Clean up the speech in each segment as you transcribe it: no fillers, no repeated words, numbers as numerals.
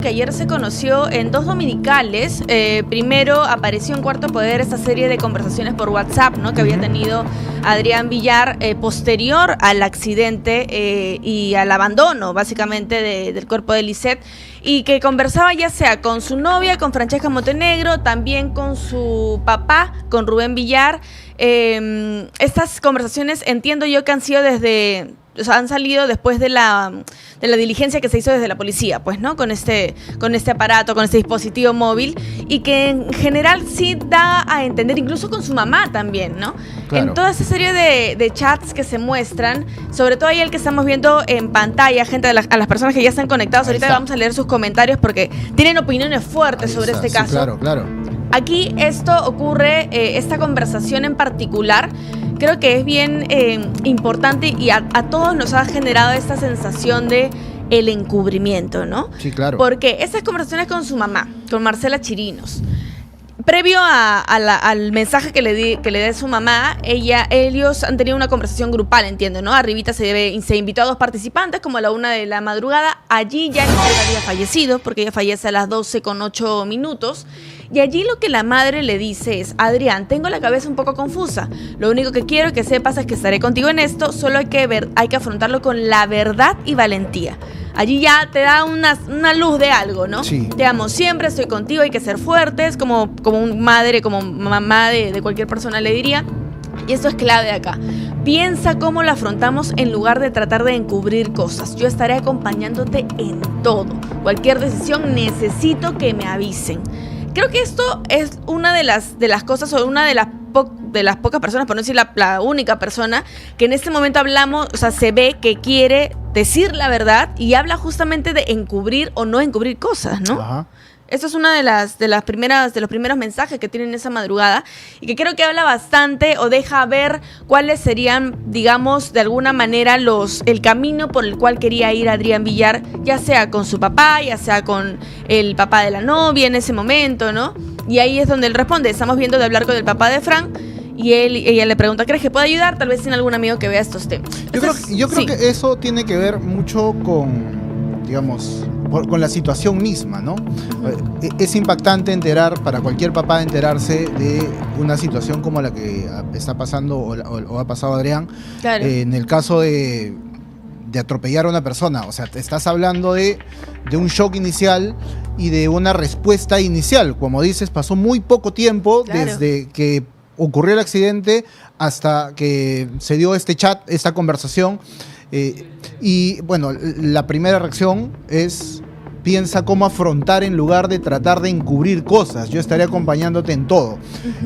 Que ayer se conoció en dos dominicales. Primero apareció en Cuarto Poder esta serie de conversaciones por WhatsApp, ¿no?, que había tenido Adrián Villar posterior al accidente y al abandono, básicamente, del cuerpo de Lisette, y que conversaba ya sea con su novia, con Francesca Montenegro, también con su papá, con Rubén Villar. Estas conversaciones entiendo yo que han sido han salido después de la diligencia que se hizo desde la policía, pues, ¿no? Con este aparato, con este dispositivo móvil, y que en general sí da a entender, incluso con su mamá también, ¿no? Claro. En toda esa serie de chats que se muestran, sobre todo ahí el que estamos viendo en pantalla, gente, a las personas que ya están conectados, ahorita vamos a leer sus comentarios porque tienen opiniones fuertes sobre este caso. Sí, claro. Aquí esto ocurre, esta conversación en particular, creo que es bien importante y a todos nos ha generado esta sensación de el encubrimiento, ¿no? Sí, claro. Porque estas conversaciones con su mamá, con Marcela Chirinos, previo al mensaje que le dé su mamá, ellos han tenido una conversación grupal, entiendo, ¿no? Arribita se invitó a dos participantes, como a la 1 de la madrugada. Allí ya Lisette había fallecido, porque ella fallece a las 12:08. Y allí lo que la madre le dice es: Adrián, tengo la cabeza un poco confusa. Lo único que quiero que sepas es que estaré contigo en esto, solo hay que afrontarlo con la verdad y valentía. Allí ya te da una luz de algo, ¿no? Sí. Te amo siempre, estoy contigo, hay que ser fuertes, como madre, como mamá de cualquier persona le diría. Y esto es clave acá. Piensa cómo lo afrontamos en lugar de tratar de encubrir cosas. Yo estaré acompañándote en todo. Cualquier decisión necesito que me avisen. Creo que esto es una de las cosas, o una de las pocas personas, por no decir la única persona, que en este momento se ve que quiere decir la verdad y habla justamente de encubrir o no encubrir cosas, ¿no? Ajá. Esto es una de los primeros mensajes que tienen esa madrugada, y que creo que habla bastante o deja ver cuáles serían, digamos, de alguna manera el camino por el cual quería ir Adrián Villar, ya sea con su papá, ya sea con el papá de la novia en ese momento, ¿no? Y ahí es donde él responde: estamos viendo de hablar con el papá de Fran. Y ella le pregunta: ¿crees que puede ayudar? Tal vez tiene algún amigo que vea estos temas. Yo creo que eso tiene que ver mucho con, digamos, con la situación misma, ¿no? Es impactante para cualquier papá enterarse de una situación como la que está pasando o ha pasado Adrián. Claro. En el caso de atropellar a una persona. O sea, te estás hablando de un shock inicial y de una respuesta inicial. Como dices, pasó muy poco tiempo, claro, desde que ocurrió el accidente hasta que se dio este chat, esta conversación. Y bueno, la primera reacción es: piensa cómo afrontar en lugar de tratar de encubrir cosas. Yo estaré acompañándote en todo.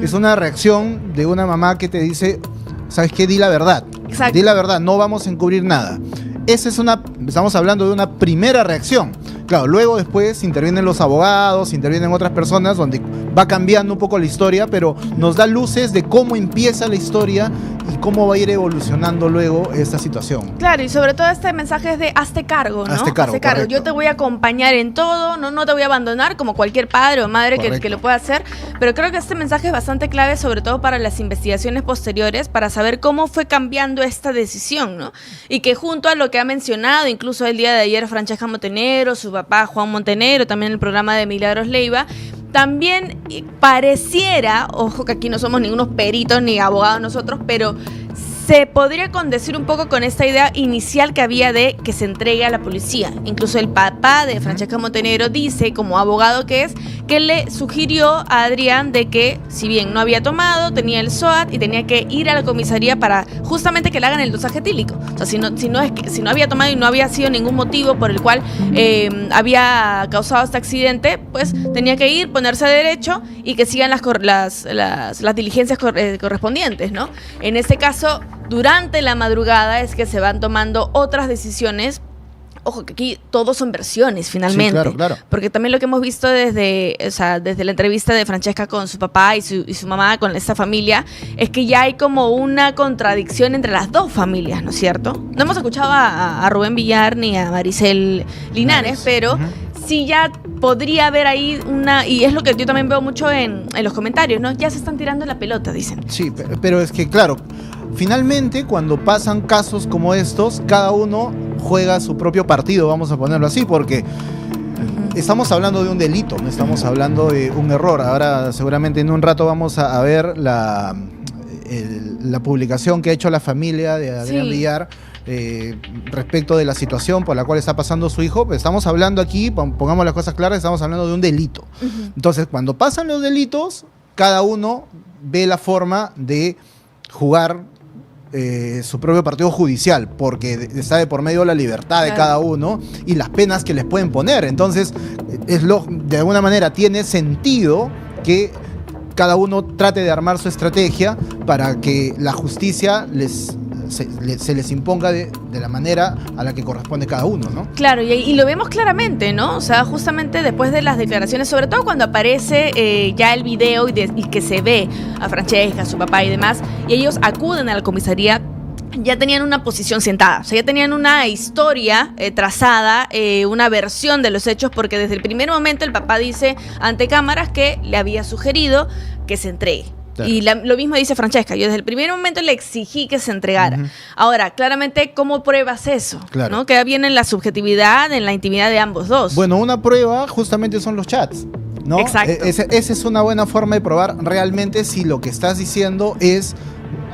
Es una reacción de una mamá que te dice: ¿sabes qué? Di la verdad. Exacto. Di la verdad, no vamos a encubrir nada. Estamos hablando de una primera reacción. Claro, luego después intervienen los abogados, intervienen otras personas, donde va cambiando un poco la historia, pero nos da luces de cómo empieza la historia y cómo va a ir evolucionando luego esta situación. Claro, y sobre todo este mensaje es de hazte cargo, ¿no? Hazte cargo. Yo te voy a acompañar en todo, no te voy a abandonar, como cualquier padre o madre que lo pueda hacer, pero creo que este mensaje es bastante clave, sobre todo para las investigaciones posteriores, para saber cómo fue cambiando esta decisión, ¿no? Y que junto a lo que ha mencionado, incluso el día de ayer, Francesca Montenegro, su papá Juan Montenegro, también el programa de Milagros Leiva, también pareciera, ojo que aquí no somos ningunos peritos ni abogados nosotros, pero se podría condecir un poco con esta idea inicial que había de que se entregue a la policía. Incluso el papá de Francesca Montenegro dice, como abogado que es, que le sugirió a Adrián de que, si bien no había tomado, tenía el SOAT y tenía que ir a la comisaría para justamente que le hagan el dosaje etílico. O sea, si no había tomado y no había sido ningún motivo por el cual había causado este accidente, pues tenía que ir, ponerse derecho y que sigan las diligencias correspondientes, ¿no? En este caso, durante la madrugada es que se van tomando otras decisiones. Ojo, que aquí todos son versiones finalmente. Sí, claro. Porque también lo que hemos visto desde la entrevista de Francesca con su papá y su mamá, con esta familia, es que ya hay como una contradicción entre las dos familias, ¿no es cierto? No hemos escuchado a Rubén Villar ni a Maricel Linares, pero sí ya podría haber ahí y es lo que yo también veo mucho en los comentarios, ¿no? Ya se están tirando la pelota, dicen. Sí, pero es que, claro, finalmente, cuando pasan casos como estos, cada uno juega su propio partido, vamos a ponerlo así, porque estamos hablando de un delito, no estamos hablando de un error. Ahora seguramente en un rato vamos a ver la publicación que ha hecho la familia de Adrián Villar respecto de la situación por la cual está pasando su hijo. Pues estamos hablando aquí, pongamos las cosas claras, estamos hablando de un delito. Entonces, cuando pasan los delitos, cada uno ve la forma de jugar su propio partido judicial, porque está de por medio la libertad de cada uno y las penas que les pueden poner. Entonces, de alguna manera tiene sentido que cada uno trate de armar su estrategia para que la justicia se les imponga de la manera a la que corresponde cada uno, ¿no? Claro, y lo vemos claramente, ¿no? O sea, justamente después de las declaraciones, sobre todo cuando aparece ya el video y que se ve a Francesca, a su papá y demás, y ellos acuden a la comisaría, ya tenían una posición sentada, o sea, ya tenían una historia trazada, una versión de los hechos, porque desde el primer momento el papá dice ante cámaras que le había sugerido que se entregue. Claro. Y lo mismo dice Francesca, yo desde el primer momento le exigí que se entregara. Ahora, claramente, ¿cómo pruebas eso? Claro. ¿No? Queda bien en la subjetividad, en la intimidad de ambos dos. Bueno, una prueba justamente son los chats, ¿no? Exacto. Esa es una buena forma de probar realmente si lo que estás diciendo es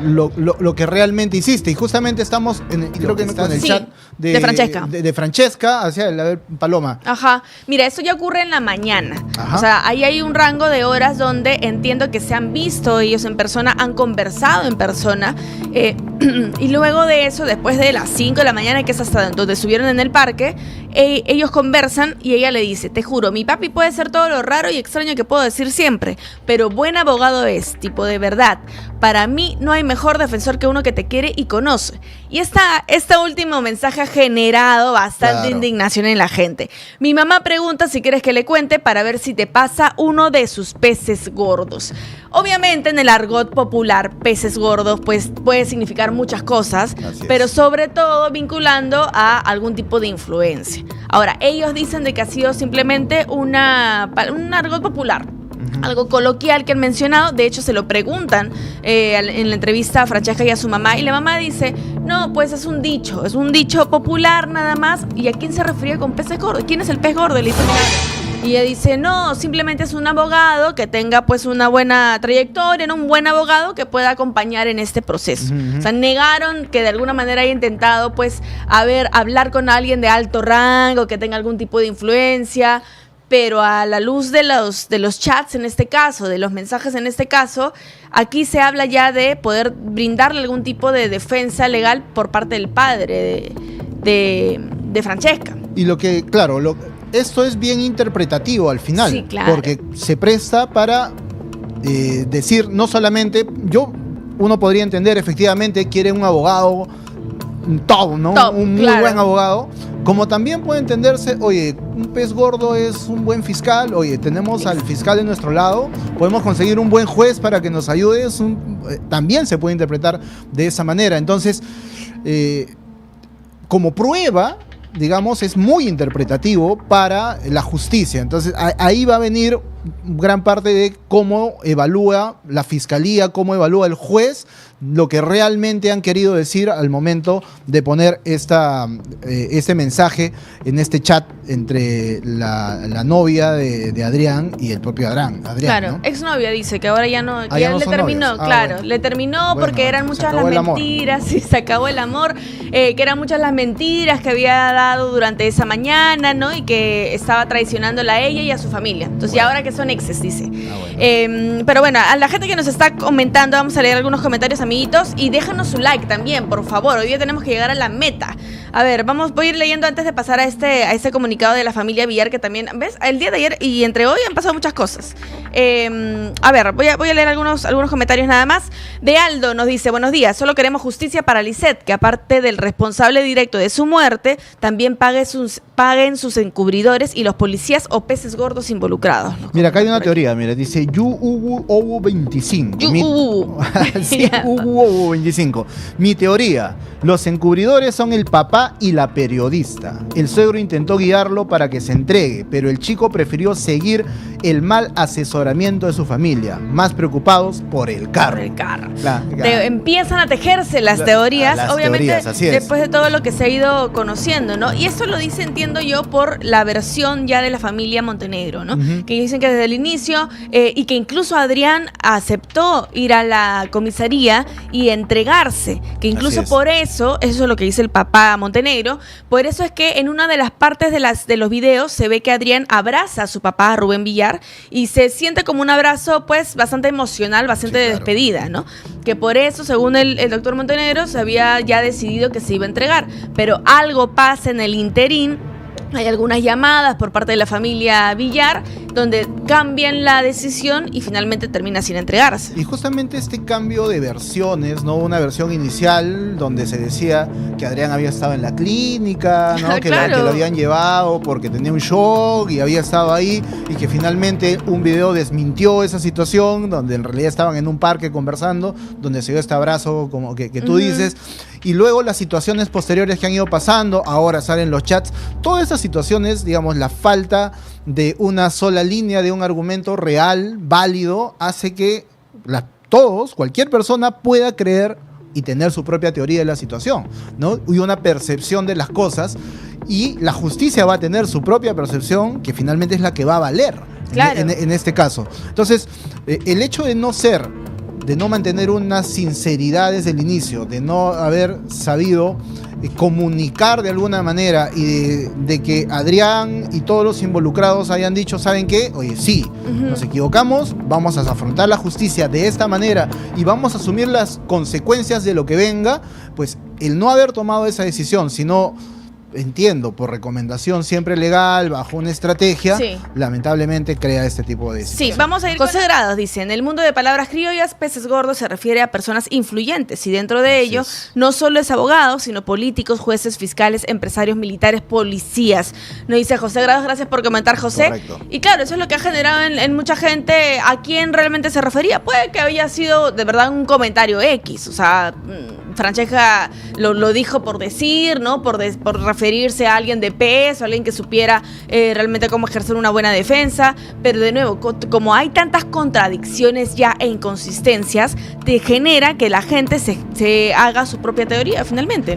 lo que realmente hiciste. Y justamente estamos creo que con el chat de Francesca. De Francesca hacia el Paloma. Ajá. Mira, eso ya ocurre en la mañana. Ajá. O sea, ahí hay un rango de horas donde entiendo que se han visto ellos en persona, han conversado en persona. Y luego de eso, después de las 5 de la mañana, que es hasta donde estuvieron en el parque, ellos conversan y ella le dice: te juro, mi papi puede ser todo lo raro y extraño que puedo decir siempre, pero buen abogado es, tipo de verdad. Para mí no hay mejor defensor que uno que te quiere y conoce. Y este último mensaje ha generado bastante indignación en la gente. Mi mamá pregunta si quieres que le cuente para ver si te pasa uno de sus peces gordos. Obviamente en el argot popular, peces gordos pues puede significar muchas cosas, pero sobre todo vinculando a algún tipo de influencia. Ahora, ellos dicen de que ha sido simplemente un argot popular. Algo coloquial que han mencionado. De hecho, se lo preguntan en la entrevista a Francesca y a su mamá, y la mamá dice: no, pues es un dicho popular nada más. ¿Y a quién se refería con peces gordos? ¿Quién es el pez gordo? Le dice: y ella dice: no, simplemente es un abogado que tenga pues una buena trayectoria, ¿no? Un buen abogado que pueda acompañar en este proceso. O sea, negaron que de alguna manera haya intentado pues hablar con alguien de alto rango, que tenga algún tipo de influencia. Pero a la luz de los chats en este caso, de los mensajes en este caso, aquí se habla ya de poder brindarle algún tipo de defensa legal por parte del padre de Francesca. Y esto es bien interpretativo al final, sí, claro, porque se presta para decir, no solamente, uno podría entender, efectivamente, quiere un abogado top, ¿no? Un muy buen abogado. Como también puede entenderse, oye, un pez gordo es un buen fiscal, oye, tenemos al fiscal de nuestro lado, podemos conseguir un buen juez para que nos ayude, también se puede interpretar de esa manera. Entonces, como prueba, digamos, es muy interpretativo para la justicia. Entonces, ahí va a venir gran parte de cómo evalúa la fiscalía, cómo evalúa el juez lo que realmente han querido decir al momento de poner este mensaje en este chat entre la novia de Adrián y el propio Adrián. Claro, ¿no? Exnovia dice que ahora ya no, ya no le terminó, claro, le terminó porque eran muchas las mentiras, y se acabó el amor, que eran muchas las mentiras que había dado durante esa mañana, ¿no? Y que estaba traicionándola a ella y a su familia. Entonces, y ahora que son exes, dice. Pero bueno, a la gente que nos está comentando, vamos a leer algunos comentarios, amiguitos, y déjanos su like también, por favor. Hoy día tenemos que llegar a la meta. A ver, voy a ir leyendo antes de pasar a este comunicado de la familia Villar, que también, ¿ves? El día de ayer y entre hoy han pasado muchas cosas. A ver, voy a leer algunos comentarios nada más. De Aldo nos dice: buenos días, solo queremos justicia para Lisette, que aparte del responsable directo de su muerte, también paguen sus encubridores y los policías o peces gordos involucrados. Mira, acá hay una teoría, mira, dice YuUwu25. Sí, YuUwu25. Mi teoría: los encubridores son el papá y la periodista. El suegro intentó guiarlo para que se entregue, pero el chico prefirió seguir el mal asesoramiento de su familia, más preocupados por el carro. Por el carro. Empiezan a tejerse las teorías, obviamente, después de todo lo que se ha ido conociendo, ¿no? Y eso lo dice, entiendo yo, por la versión ya de la familia Montenegro, ¿no? Que dicen que desde el inicio, y que incluso Adrián aceptó ir a la comisaría y entregarse, que incluso por eso es lo que dice el papá Montenegro, por eso es que en una de las partes de los videos se ve que Adrián abraza a su papá, a Rubén Villar, y se siente como un abrazo pues bastante emocional, bastante de despedida, ¿no? Que por eso, según el doctor Montenegro, se había ya decidido que se iba a entregar, pero algo pasa en el interín. Hay algunas llamadas por parte de la familia Villar donde cambian la decisión y finalmente termina sin entregarse. Y justamente este cambio de versiones, ¿no? Una versión inicial donde se decía que Adrián había estado en la clínica, ¿no? que lo habían llevado porque tenía un shock y había estado ahí, y que finalmente un video desmintió esa situación, donde en realidad estaban en un parque conversando, donde se dio este abrazo como que tú dices. Y luego las situaciones posteriores que han ido pasando, ahora salen los chats, todas esas situaciones, digamos, la falta de una sola línea, de un argumento real, válido, hace que cualquier persona pueda creer y tener su propia teoría de la situación, ¿no? Y una percepción de las cosas, y la justicia va a tener su propia percepción, que finalmente es la que va a valer en este caso. Entonces, el hecho de no mantener una sinceridad desde el inicio, de no haber sabido comunicar de alguna manera, y de que Adrián y todos los involucrados hayan dicho, ¿saben qué? Oye, sí, nos equivocamos, vamos a afrontar la justicia de esta manera y vamos a asumir las consecuencias de lo que venga. Pues el no haber tomado esa decisión, sino, entiendo, por recomendación siempre legal, bajo una estrategia, lamentablemente crea este tipo de decisiones. Sí, vamos a ir. José Grados dice: en el mundo de palabras criollas, peces gordos se refiere a personas influyentes, y dentro de ello no solo es abogados, sino políticos, jueces, fiscales, empresarios, militares, policías. Nos dice José Grados, gracias por comentar, José. Correcto. Y claro, eso es lo que ha generado en mucha gente a quién realmente se refería. Puede que haya sido de verdad un comentario X, o sea, Francesca lo dijo por decir, ¿no? Por referirse a alguien de peso, a alguien que supiera realmente cómo ejercer una buena defensa, pero de nuevo, como hay tantas contradicciones ya e inconsistencias, te genera que la gente se haga su propia teoría finalmente, ¿no?